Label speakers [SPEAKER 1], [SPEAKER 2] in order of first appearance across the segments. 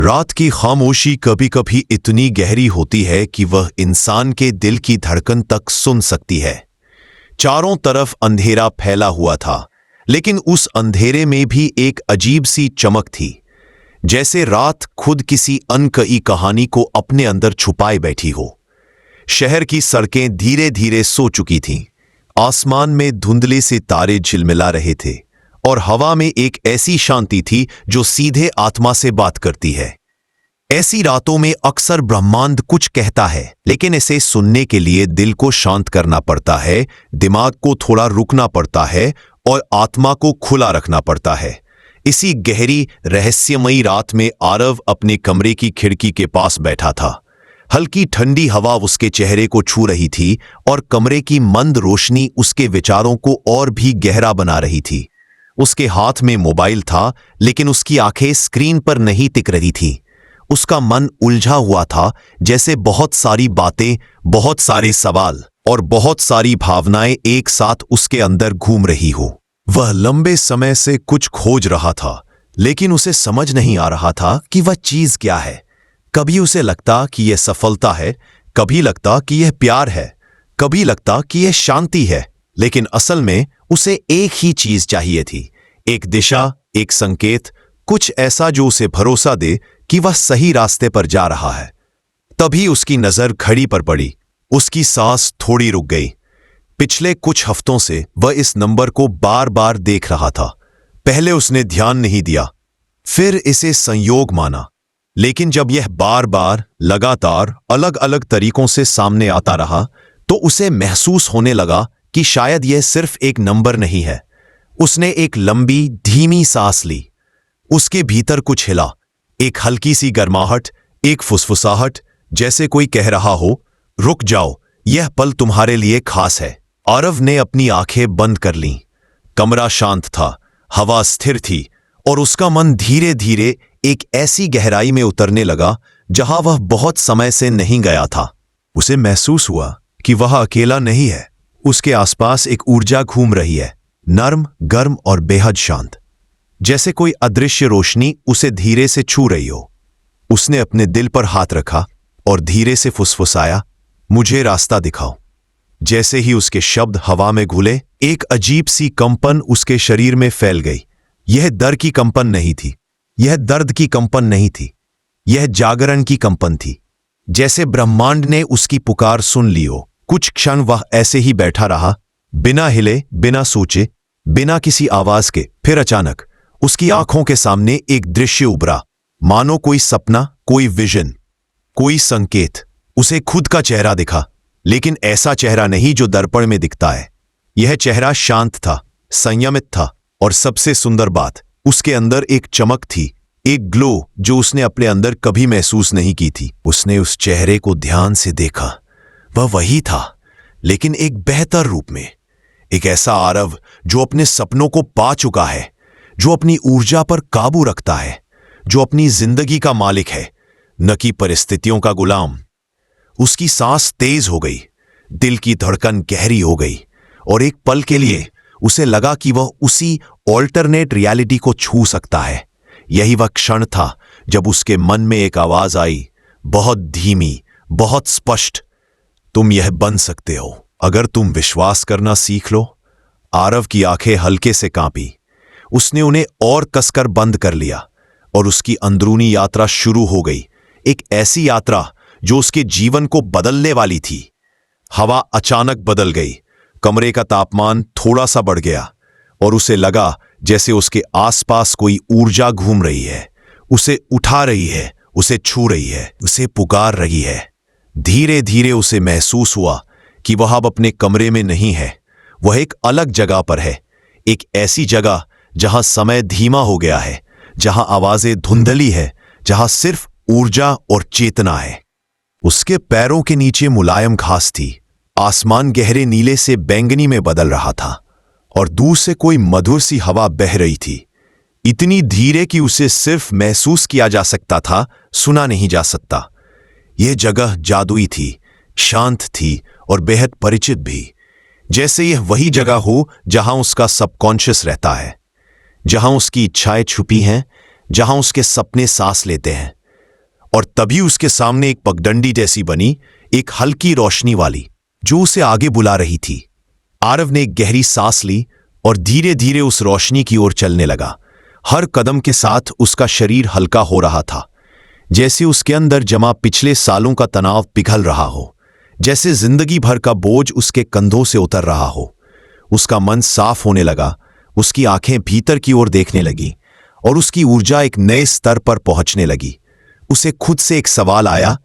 [SPEAKER 1] रात की खामोशी कभी कभी इतनी गहरी होती है कि वह इंसान के दिल की धड़कन तक सुन सकती है। चारों तरफ अंधेरा फैला हुआ था, लेकिन उस अंधेरे में भी एक अजीब सी चमक थी, जैसे रात खुद किसी अनकही कहानी को अपने अंदर छुपाए बैठी हो। शहर की सड़कें धीरे धीरे सो चुकी थीं। आसमान में धुंधले से तारे झिलमिला रहे थे और हवा में एक ऐसी शांति थी जो सीधे आत्मा से बात करती है। ऐसी रातों में अक्सर ब्रह्मांड कुछ कहता है, लेकिन इसे सुनने के लिए दिल को शांत करना पड़ता है, दिमाग को थोड़ा रुकना पड़ता है और आत्मा को खुला रखना पड़ता है। इसी गहरी रहस्यमयी रात में आरव अपने कमरे की खिड़की के पास बैठा था। हल्की ठंडी हवा उसके चेहरे को छू रही थी और कमरे की मंद रोशनी उसके विचारों को और भी गहरा बना रही थी। उसके हाथ में मोबाइल था, लेकिन उसकी आंखें स्क्रीन पर नहीं टिक रही थीं। उसका मन उलझा हुआ था, जैसे बहुत सारी बातें, बहुत सारे सवाल और बहुत सारी भावनाएं एक साथ उसके अंदर घूम रही हो। वह लंबे समय से कुछ खोज रहा था, लेकिन उसे समझ नहीं आ रहा था कि वह चीज क्या है। कभी उसे लगता कि यह सफलता है, कभी लगता कि यह प्यार है, कभी लगता कि यह शांति है, लेकिन असल में उसे एक ही चीज चाहिए थी, एक दिशा, एक संकेत, कुछ ऐसा जो उसे भरोसा दे कि वह सही रास्ते पर जा रहा है। तभी उसकी नजर घड़ी पर पड़ी। उसकी सांस थोड़ी रुक गई। पिछले कुछ हफ्तों से वह इस नंबर को बार बार देख रहा था। पहले उसने ध्यान नहीं दिया, फिर इसे संयोग माना, लेकिन जब यह बार बार लगातार अलग अलग तरीकों से सामने आता रहा, तो उसे महसूस होने लगा कि शायद यह सिर्फ एक नंबर नहीं है। उसने एक लंबी धीमी सांस ली। उसके भीतर कुछ हिला, एक हल्की सी गर्माहट, एक फुसफुसाहट, जैसे कोई कह रहा हो, रुक जाओ, यह पल तुम्हारे लिए खास है। आरव ने अपनी आंखें बंद कर लीं। कमरा शांत था, हवा स्थिर थी और उसका मन धीरे धीरे एक ऐसी गहराई में उतरने लगा जहां वह बहुत समय से नहीं गया था। उसे महसूस हुआ कि वह अकेला नहीं है। उसके आसपास एक ऊर्जा घूम रही है, नर्म, गर्म और बेहद शांत, जैसे कोई अदृश्य रोशनी उसे धीरे से छू रही हो। उसने अपने दिल पर हाथ रखा और धीरे से फुसफुसाया, मुझे रास्ता दिखाओ। जैसे ही उसके शब्द हवा में घुले, एक अजीब सी कंपन उसके शरीर में फैल गई। यह डर की कंपन नहीं थी, यह दर्द की कंपन नहीं थी, यह जागरण की कंपन थी, जैसे ब्रह्मांड ने उसकी पुकार सुन ली हो। कुछ क्षण वह ऐसे ही बैठा रहा, बिना हिले, बिना सोचे, बिना किसी आवाज के। फिर अचानक उसकी आंखों के सामने एक दृश्य उभरा, मानो कोई सपना, कोई विजन, कोई संकेत। उसे खुद का चेहरा दिखा, लेकिन ऐसा चेहरा नहीं जो दर्पण में दिखता है। यह चेहरा शांत था, संयमित था और सबसे सुंदर बात, उसके अंदर एक चमक थी, एक ग्लो जो उसने अपने अंदर कभी महसूस नहीं की थी। उसने उस चेहरे को ध्यान से देखा। वह वही था, लेकिन एक बेहतर रूप में। एक ऐसा आरव जो अपने सपनों को पा चुका है, जो अपनी ऊर्जा पर काबू रखता है, जो अपनी जिंदगी का मालिक है, न कि परिस्थितियों का गुलाम। उसकी सांस तेज हो गई, दिल की धड़कन गहरी हो गई और एक पल के लिए उसे लगा कि वह उसी ऑल्टरनेट रियलिटी को छू सकता है। यही वह क्षण था जब उसके मन में एक आवाज आई, बहुत धीमी, बहुत स्पष्ट, तुम यह बन सकते हो अगर तुम विश्वास करना सीख लो। आरव की आंखें हल्के से कांपी। उसने उन्हें और कसकर बंद कर लिया और उसकी अंदरूनी यात्रा शुरू हो गई, एक ऐसी यात्रा जो उसके जीवन को बदलने वाली थी। हवा अचानक बदल गई, कमरे का तापमान थोड़ा सा बढ़ गया और उसे लगा जैसे उसके आसपास कोई ऊर्जा घूम रही है, उसे उठा रही है, उसे छू रही है, उसे पुकार रही है। धीरे धीरे उसे महसूस हुआ कि वह अब अपने कमरे में नहीं है, वह एक अलग जगह पर है, एक ऐसी जगह जहां समय धीमा हो गया है, जहां आवाजें धुंधली है, जहां सिर्फ ऊर्जा और चेतना है। उसके पैरों के नीचे मुलायम घास थी, आसमान गहरे नीले से बैंगनी में बदल रहा था और दूर से कोई मधुर सी हवा बह रही थी, इतनी धीरे कि उसे सिर्फ महसूस किया जा सकता था, सुना नहीं जा सकता। यह जगह जादुई थी, शांत थी और बेहद परिचित भी, जैसे यह वही जगह हो जहां उसका सबकॉन्शियस रहता है, जहां उसकी इच्छाएं छुपी हैं, जहां उसके सपने सांस लेते हैं, और तभी उसके सामने एक पगडंडी जैसी बनी, एक हल्की रोशनी वाली, जो उसे आगे बुला रही थी। आरव ने एक गहरी सांस ली और धीरे धीरे उस रोशनी की ओर चलने लगा। हर कदम के साथ उसका शरीर हल्का हो रहा था, जैसे उसके अंदर जमा पिछले सालों का तनाव पिघल रहा हो, जैसे जिंदगी भर का बोझ उसके कंधों से उतर रहा हो। उसका मन साफ होने लगा, उसकी आंखें भीतर की ओर देखने लगी और उसकी ऊर्जा एक नए स्तर पर पहुंचने लगी। उसे खुद से एक सवाल आया,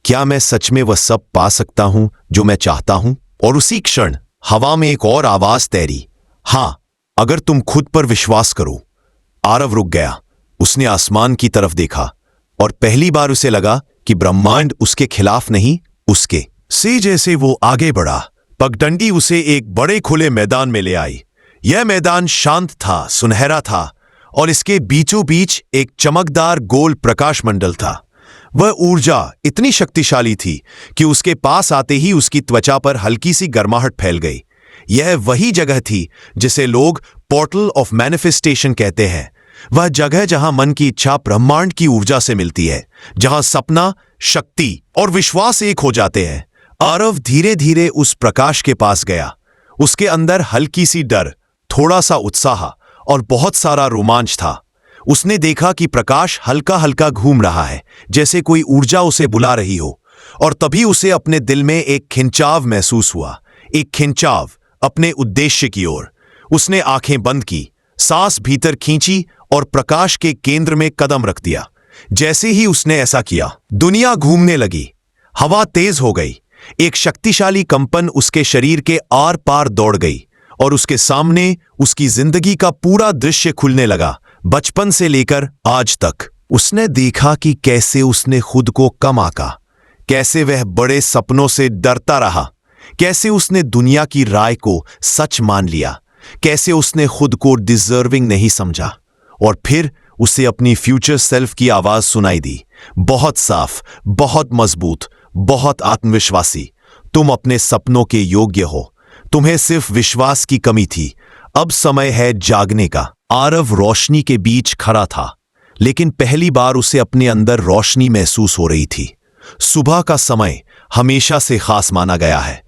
[SPEAKER 1] क्या मैं सच में वह सब पा सकता हूं जो मैं चाहता हूं? और उसी क्षण हवा में एक और आवाज तैरी, हां, अगर तुम खुद पर विश्वास करो। आरव रुक गया। उसने आसमान की तरफ देखा और पहली बार उसे लगा कि ब्रह्मांड उसके खिलाफ नहीं, उसके से। जैसे वो आगे बढ़ा, पगडंडी उसे एक बड़े खुले मैदान में ले आई। यह मैदान शांत था, सुनहरा था और इसके बीचों बीच एक चमकदार गोल प्रकाश मंडल था। वह ऊर्जा इतनी शक्तिशाली थी कि उसके पास आते ही उसकी त्वचा पर हल्की सी गर्माहट फैल गई। यह वही जगह थी जिसे लोग पोर्टल ऑफ मैनिफेस्टेशन कहते हैं। वह जगह जहां मन की इच्छा ब्रह्मांड की ऊर्जा से मिलती है, जहां सपना, शक्ति और विश्वास एक हो जाते हैं। आरव धीरे धीरे उस प्रकाश के पास गया। उसके अंदर हल्की सी डर, थोड़ा सा उत्साह और बहुत सारा रोमांच था। उसने देखा कि प्रकाश हल्का हल्का घूम रहा है, जैसे कोई ऊर्जा उसे बुला रही हो। और तभी उसे अपने दिल में एक खिंचाव महसूस हुआ, एक खिंचाव अपने उद्देश्य की ओर। उसने आंखें बंद की, सांस भीतर खींची और प्रकाश के केंद्र में कदम रख दिया। जैसे ही उसने ऐसा किया, दुनिया घूमने लगी, हवा तेज हो गई, एक शक्तिशाली कंपन उसके शरीर के आर पार दौड़ गई और उसके सामने उसकी जिंदगी का पूरा दृश्य खुलने लगा, बचपन से लेकर आज तक। उसने देखा कि कैसे उसने खुद को कम आंका, कैसे वह बड़े सपनों से डरता रहा, कैसे उसने दुनिया की राय को सच मान लिया, कैसे उसने खुद को डिजर्विंग नहीं समझा। और फिर उसे अपनी फ्यूचर सेल्फ की आवाज सुनाई दी, बहुत साफ, बहुत मजबूत, बहुत आत्मविश्वासी, तुम अपने सपनों के योग्य हो, तुम्हें सिर्फ विश्वास की कमी थी, अब समय है जागने का। आरव रोशनी के बीच खड़ा था, लेकिन पहली बार उसे अपने अंदर रोशनी महसूस हो रही थी। सुबह का समय हमेशा से खास माना गया है,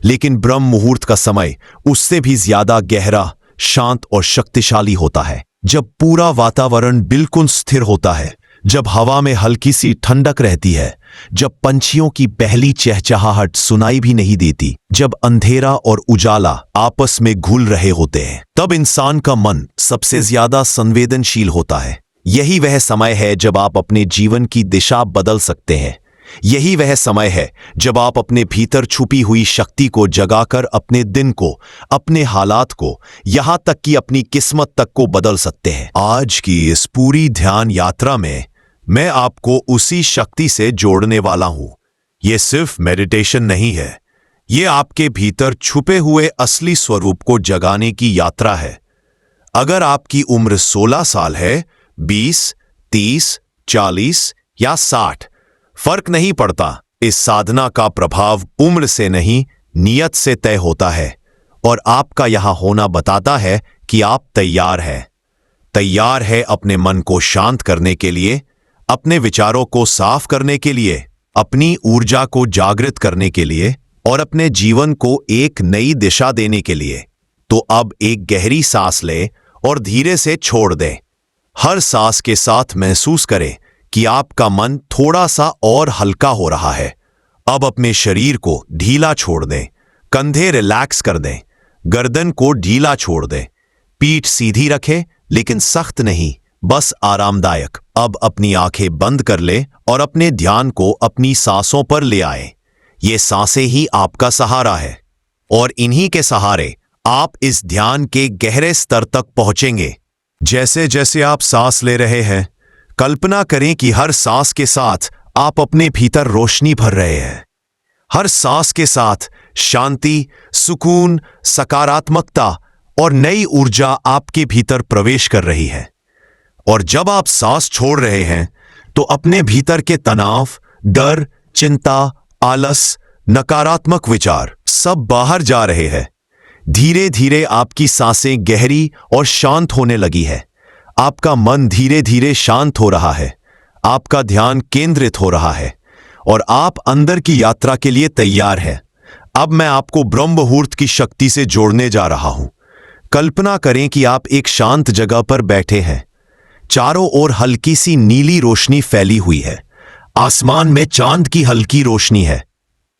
[SPEAKER 1] लेकिन ब्रह्म मुहूर्त का समय उससे भी ज्यादा गहरा, शांत और शक्तिशाली होता है। जब पूरा वातावरण बिल्कुल स्थिर होता है, जब हवा में हल्की सी ठंडक रहती है, जब पंछियों की पहली चहचहाहट सुनाई भी नहीं देती, जब अंधेरा और उजाला आपस में घुल रहे होते हैं, तब इंसान का मन सबसे ज्यादा संवेदनशील होता है। यही वह समय है जब आप अपने जीवन की दिशा बदल सकते हैं। यही वह समय है जब आप अपने भीतर छुपी हुई शक्ति को जगाकर अपने दिन को, अपने हालात को, यहां तक कि अपनी किस्मत तक को बदल सकते हैं। आज की इस पूरी ध्यान यात्रा में मैं आपको उसी शक्ति से जोड़ने वाला हूं। यह सिर्फ मेडिटेशन नहीं है, यह आपके भीतर छुपे हुए असली स्वरूप को जगाने की यात्रा है। अगर आपकी उम्र 16 साल है, 20, 30, 40 या 60, फर्क नहीं पड़ता। इस साधना का प्रभाव उम्र से नहीं, नियत से तय होता है। और आपका यहां होना बताता है कि आप तैयार हैं। तैयार है अपने मन को शांत करने के लिए, अपने विचारों को साफ करने के लिए, अपनी ऊर्जा को जागृत करने के लिए और अपने जीवन को एक नई दिशा देने के लिए। तो अब एक गहरी सांस लें और धीरे से छोड़ दें। हर सांस के साथ महसूस करें कि आपका मन थोड़ा सा और हल्का हो रहा है। अब अपने शरीर को ढीला छोड़ दें, कंधे रिलैक्स कर दें, गर्दन को ढीला छोड़ दें, पीठ सीधी रखें लेकिन सख्त नहीं, बस आरामदायक। अब अपनी आंखें बंद कर लें और अपने ध्यान को अपनी सांसों पर ले आए। ये सांसें ही आपका सहारा है और इन्हीं के सहारे आप इस ध्यान के गहरे स्तर तक पहुंचेंगे। जैसे जैसे आप सांस ले रहे हैं, कल्पना करें कि हर सांस के साथ आप अपने भीतर रोशनी भर रहे हैं। हर सांस के साथ शांति, सुकून, सकारात्मकता और नई ऊर्जा आपके भीतर प्रवेश कर रही है। और जब आप सांस छोड़ रहे हैं तो अपने भीतर के तनाव, डर, चिंता, आलस, नकारात्मक विचार सब बाहर जा रहे हैं। धीरे धीरे आपकी सांसें गहरी और शांत होने लगी है। आपका मन धीरे धीरे शांत हो रहा है। आपका ध्यान केंद्रित हो रहा है और आप अंदर की यात्रा के लिए तैयार हैं। अब मैं आपको ब्रह्म मुहूर्त की शक्ति से जोड़ने जा रहा हूं। कल्पना करें कि आप एक शांत जगह पर बैठे हैं। चारों ओर हल्की सी नीली रोशनी फैली हुई है। आसमान में चांद की हल्की रोशनी है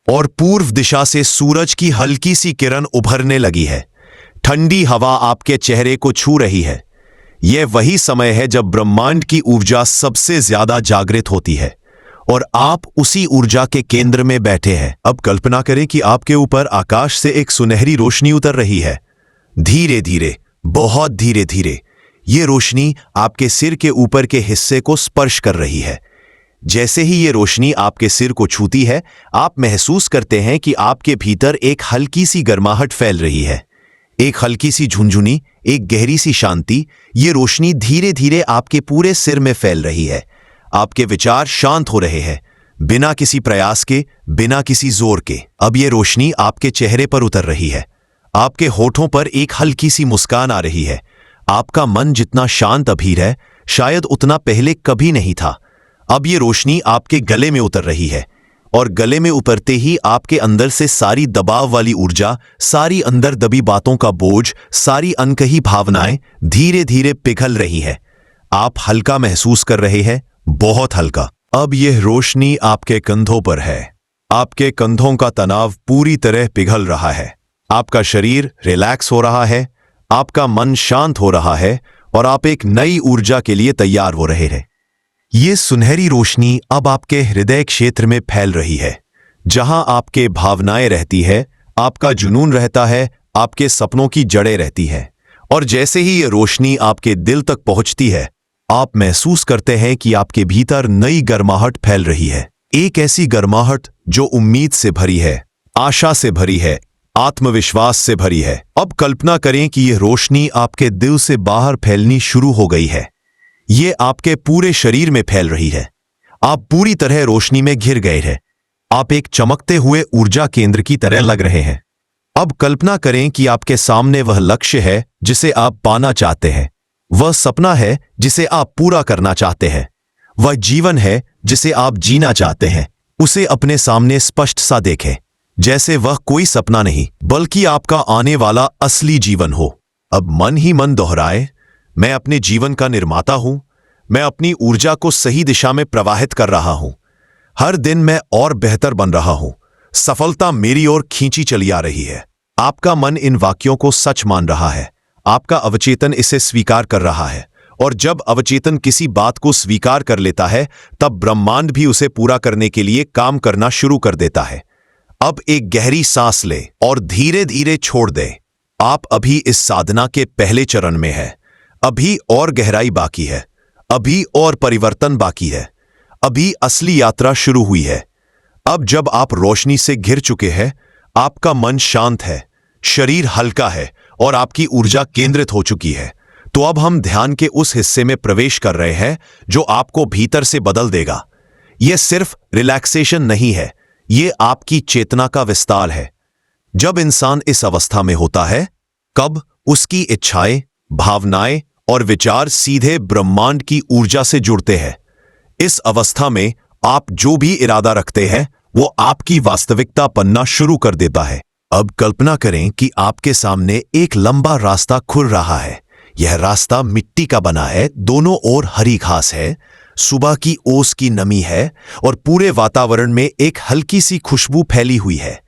[SPEAKER 1] और पूर्व दिशा से सूरज की हल्की सी किरण उभरने लगी है। ठंडी हवा आपके चेहरे को छू रही है। यह वही समय है जब ब्रह्मांड की ऊर्जा सबसे ज्यादा जागृत होती है और आप उसी ऊर्जा के केंद्र में बैठे हैं। अब कल्पना करें कि आपके ऊपर आकाश से एक सुनहरी रोशनी उतर रही है। धीरे धीरे, बहुत धीरे धीरे ये रोशनी आपके सिर के ऊपर के हिस्से को स्पर्श कर रही है। जैसे ही ये रोशनी आपके सिर को छूती है, आप महसूस करते हैं कि आपके भीतर एक हल्की सी गर्माहट फैल रही है, एक हल्की सी झुनझुनी, एक गहरी सी शांति। ये रोशनी धीरे धीरे आपके पूरे सिर में फैल रही है। आपके विचार शांत हो रहे हैं, बिना किसी प्रयास के, बिना किसी जोर के। अब ये रोशनी आपके चेहरे पर उतर रही है। आपके होठों पर एक हल्की सी मुस्कान आ रही है। आपका मन जितना शांत अभीर है, शायद उतना पहले कभी नहीं था। अब ये रोशनी आपके गले में उतर रही है और गले में उतरते ही आपके अंदर से सारी दबाव वाली ऊर्जा, सारी अंदर दबी बातों का बोझ, सारी अनकही भावनाएं धीरे धीरे पिघल रही है। आप हल्का महसूस कर रहे हैं, बहुत हल्का। अब यह रोशनी आपके कंधों पर है। आपके कंधों का तनाव पूरी तरह पिघल रहा है। आपका शरीर रिलैक्स हो रहा है, आपका मन शांत हो रहा है और आप एक नई ऊर्जा के लिए तैयार हो रहे हैं। ये सुनहरी रोशनी अब आपके हृदय क्षेत्र में फैल रही है, जहां आपके भावनाएं रहती है, आपका जुनून रहता है, आपके सपनों की जड़ें रहती हैं। और जैसे ही ये रोशनी आपके दिल तक पहुंचती है, आप महसूस करते हैं कि आपके भीतर नई गर्माहट फैल रही है। एक ऐसी गर्माहट जो उम्मीद से भरी है, आशा से भरी है, आत्मविश्वास से भरी है। अब कल्पना करें कि यह रोशनी आपके दिल से बाहर फैलनी शुरू हो गई है। ये आपके पूरे शरीर में फैल रही है। आप पूरी तरह रोशनी में घिर गए हैं। आप एक चमकते हुए ऊर्जा केंद्र की तरह लग रहे हैं। अब कल्पना करें कि आपके सामने वह लक्ष्य है जिसे आप पाना चाहते हैं, वह सपना है जिसे आप पूरा करना चाहते हैं, वह जीवन है जिसे आप जीना चाहते हैं। उसे अपने सामने स्पष्ट सा देखें, जैसे वह कोई सपना नहीं बल्कि आपका आने वाला असली जीवन हो। अब मन ही मन दोहराए, मैं अपने जीवन का निर्माता हूं। मैं अपनी ऊर्जा को सही दिशा में प्रवाहित कर रहा हूं। हर दिन मैं और बेहतर बन रहा हूं। सफलता मेरी ओर खींची चली आ रही है। आपका मन इन वाक्यों को सच मान रहा है। आपका अवचेतन इसे स्वीकार कर रहा है और जब अवचेतन किसी बात को स्वीकार कर लेता है, तब ब्रह्मांड भी उसे पूरा करने के लिए काम करना शुरू कर देता है। अब एक गहरी सांस लें और धीरे धीरे छोड़ दें। आप अभी इस साधना के पहले चरण में हैं। अभी और गहराई बाकी है, अभी और परिवर्तन बाकी है, अभी असली यात्रा शुरू हुई है। अब जब आप रोशनी से घिर चुके हैं, आपका मन शांत है, शरीर हल्का है और आपकी ऊर्जा केंद्रित हो चुकी है, तो अब हम ध्यान के उस हिस्से में प्रवेश कर रहे हैं जो आपको भीतर से बदल देगा। यह सिर्फ रिलैक्सेशन नहीं है, यह आपकी चेतना का विस्तार है। जब इंसान इस अवस्था में होता है, कब उसकी इच्छाएं, भावनाएं और विचार सीधे ब्रह्मांड की ऊर्जा से जुड़ते हैं। इस अवस्था में आप जो भी इरादा रखते हैं, वो आपकी वास्तविकता बनना शुरू कर देता है। अब कल्पना करें कि आपके सामने एक लंबा रास्ता खुल रहा है। यह रास्ता मिट्टी का बना है, दोनों ओर हरी घास है, सुबह की ओस की नमी है और पूरे वातावरण में एक हल्की सी खुशबू फैली हुई है।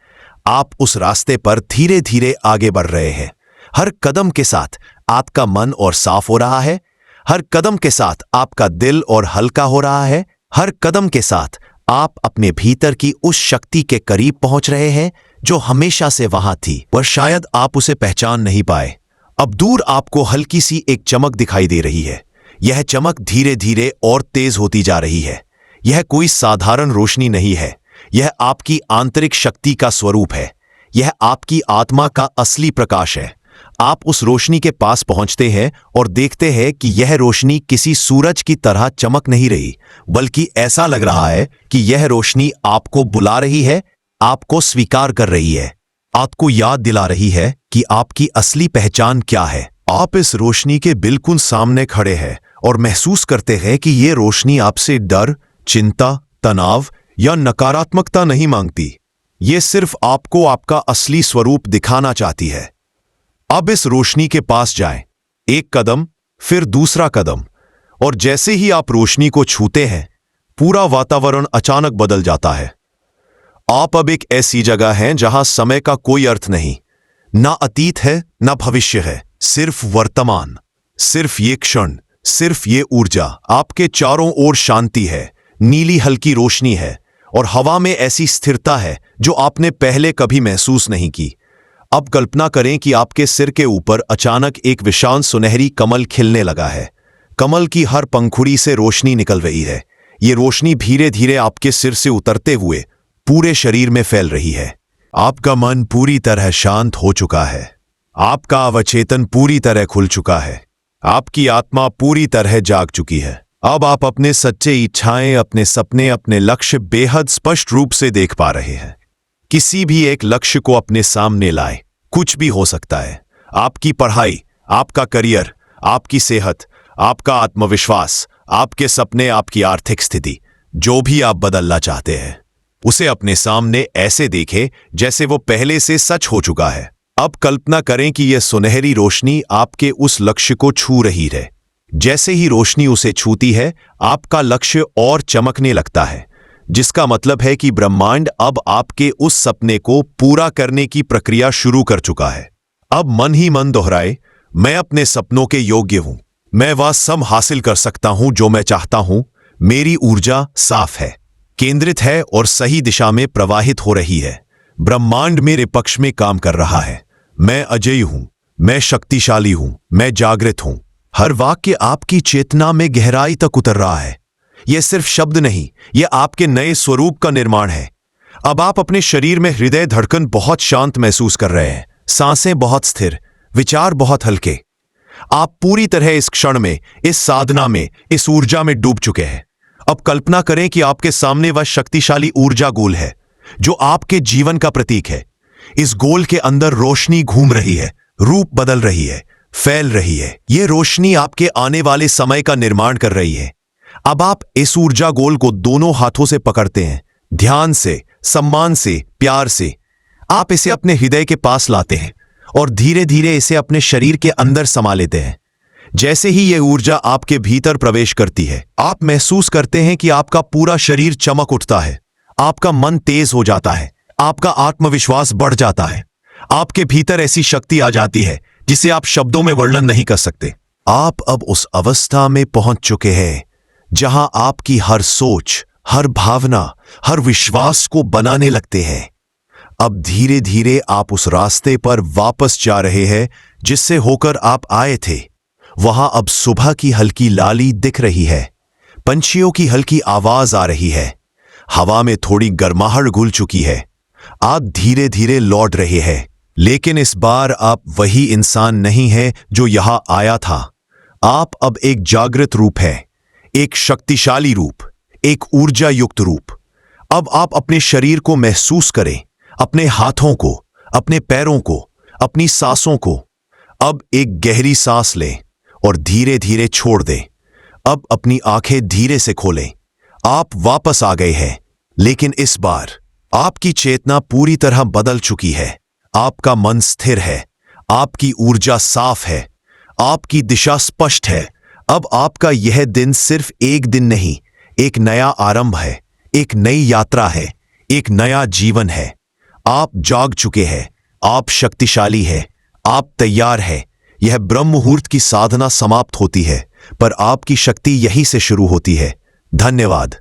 [SPEAKER 1] आप उस रास्ते पर धीरे धीरे आगे बढ़ रहे हैं। हर कदम के साथ आपका मन और साफ हो रहा है। हर कदम के साथ आपका दिल और हल्का हो रहा है। हर कदम के साथ आप अपने भीतर की उस शक्ति के करीब पहुंच रहे हैं जो हमेशा से वहां थी, पर शायद आप उसे पहचान नहीं पाए। अब दूर आपको हल्की सी एक चमक दिखाई दे रही है। यह चमक धीरे धीरे और तेज होती जा रही है। यह कोई साधारण रोशनी नहीं है, यह आपकी आंतरिक शक्ति का स्वरूप है। यह आपकी आत्मा का असली प्रकाश है। आप उस रोशनी के पास पहुंचते हैं और देखते हैं कि यह रोशनी किसी सूरज की तरह चमक नहीं रही, बल्कि ऐसा लग रहा है कि यह रोशनी आपको बुला रही है, आपको स्वीकार कर रही है, आपको याद दिला रही है कि आपकी असली पहचान क्या है। आप इस रोशनी के बिल्कुल सामने खड़े हैं और महसूस करते हैं कि ये रोशनी आपसे डर, चिंता, तनाव या नकारात्मकता नहीं मांगती। ये सिर्फ आपको आपका असली स्वरूप दिखाना चाहती है। अब इस रोशनी के पास जाएं, एक कदम, फिर दूसरा कदम, और जैसे ही आप रोशनी को छूते हैं, पूरा वातावरण अचानक बदल जाता है। आप अब एक ऐसी जगह हैं जहां समय का कोई अर्थ नहीं, ना अतीत है ना भविष्य है, सिर्फ वर्तमान, सिर्फ ये क्षण, सिर्फ ये ऊर्जा। आपके चारों ओर शांति है, नीली हल्की रोशनी है और हवा में ऐसी स्थिरता है जो आपने पहले कभी महसूस नहीं की। अब कल्पना करें कि आपके सिर के ऊपर अचानक एक विशाल सुनहरी कमल खिलने लगा है। कमल की हर पंखुड़ी से रोशनी निकल रही है। ये रोशनी धीरे धीरे आपके सिर से उतरते हुए पूरे शरीर में फैल रही है। आपका मन पूरी तरह शांत हो चुका है। आपका अवचेतन पूरी तरह खुल चुका है। आपकी आत्मा पूरी तरह जाग चुकी है। अब आप अपने सच्चे इच्छाएं, अपने सपने, अपने लक्ष्य बेहद स्पष्ट रूप से देख पा रहे हैं। किसी भी एक लक्ष्य को अपने सामने लाएं, कुछ भी हो सकता है। आपकी पढ़ाई, आपका करियर, आपकी सेहत, आपका आत्मविश्वास, आपके सपने, आपकी आर्थिक स्थिति, जो भी आप बदलना चाहते हैं, उसे अपने सामने ऐसे देखें जैसे वो पहले से सच हो चुका है। अब कल्पना करें कि यह सुनहरी रोशनी आपके उस लक्ष्य को छू रही है। जैसे ही रोशनी उसे छूती है, आपका लक्ष्य और चमकने लगता है, जिसका मतलब है कि ब्रह्मांड अब आपके उस सपने को पूरा करने की प्रक्रिया शुरू कर चुका है। अब मन ही मन दोहराए, मैं अपने सपनों के योग्य हूं। मैं वह सब हासिल कर सकता हूं जो मैं चाहता हूं। मेरी ऊर्जा साफ है, केंद्रित है और सही दिशा में प्रवाहित हो रही है। ब्रह्मांड मेरे पक्ष में काम कर रहा है। मैं अजय हूं, मैं शक्तिशाली हूं, मैं जागृत हूं। हर वाक्य आपकी चेतना में गहराई तक उतर रहा है। यह सिर्फ शब्द नहीं, यह आपके नए स्वरूप का निर्माण है। अब आप अपने शरीर में हृदय धड़कन बहुत शांत महसूस कर रहे हैं, सांसें बहुत स्थिर, विचार बहुत हल्के। आप पूरी तरह इस क्षण में, इस साधना में, इस ऊर्जा में डूब चुके हैं। अब कल्पना करें कि आपके सामने वह शक्तिशाली ऊर्जा गोल है जो आपके जीवन का प्रतीक है। इस गोल के अंदर रोशनी घूम रही है, रूप बदल रही है, फैल रही है। यह रोशनी आपके आने वाले समय का निर्माण कर रही है। अब आप इस ऊर्जा गोल को दोनों हाथों से पकड़ते हैं, ध्यान से, सम्मान से, प्यार से। आप इसे अपने हृदय के पास लाते हैं और धीरे धीरे इसे अपने शरीर के अंदर समा लेते हैं। जैसे ही यह ऊर्जा आपके भीतर प्रवेश करती है, आप महसूस करते हैं कि आपका पूरा शरीर चमक उठता है, आपका मन तेज हो जाता है, आपका आत्मविश्वास बढ़ जाता है। आपके भीतर ऐसी शक्ति आ जाती है जिसे आप शब्दों में वर्णन नहीं कर सकते। आप अब उस अवस्था में पहुंच चुके हैं जहां आपकी हर सोच, हर भावना, हर विश्वास को बनाने लगते हैं। अब धीरे धीरे आप उस रास्ते पर वापस जा रहे हैं जिससे होकर आप आए थे। वहां अब सुबह की हल्की लाली दिख रही है, पंछियों की हल्की आवाज आ रही है, हवा में थोड़ी गर्माहट घुल चुकी है। आप धीरे धीरे लौट रहे हैं, लेकिन इस बार आप वही इंसान नहीं हैं जो यहां आया था। आप अब एक जागृत रूप है, एक शक्तिशाली रूप, एक ऊर्जा युक्त रूप। अब आप अपने शरीर को महसूस करें, अपने हाथों को, अपने पैरों को, अपनी सांसों को। अब एक गहरी सांस लें और धीरे धीरे छोड़ दें। अब अपनी आंखें धीरे से खोलें। आप वापस आ गए हैं, लेकिन इस बार आपकी चेतना पूरी तरह बदल चुकी है। आपका मन स्थिर है, आपकी ऊर्जा साफ है, आपकी दिशा स्पष्ट है। अब आपका यह दिन सिर्फ एक दिन नहीं, एक नया आरंभ है, एक नई यात्रा है, एक नया जीवन है। आप जाग चुके हैं, आप शक्तिशाली हैं, आप तैयार हैं। यह ब्रह्म मुहूर्त की साधना समाप्त होती है, पर आपकी शक्ति यहीं से शुरू होती है। धन्यवाद।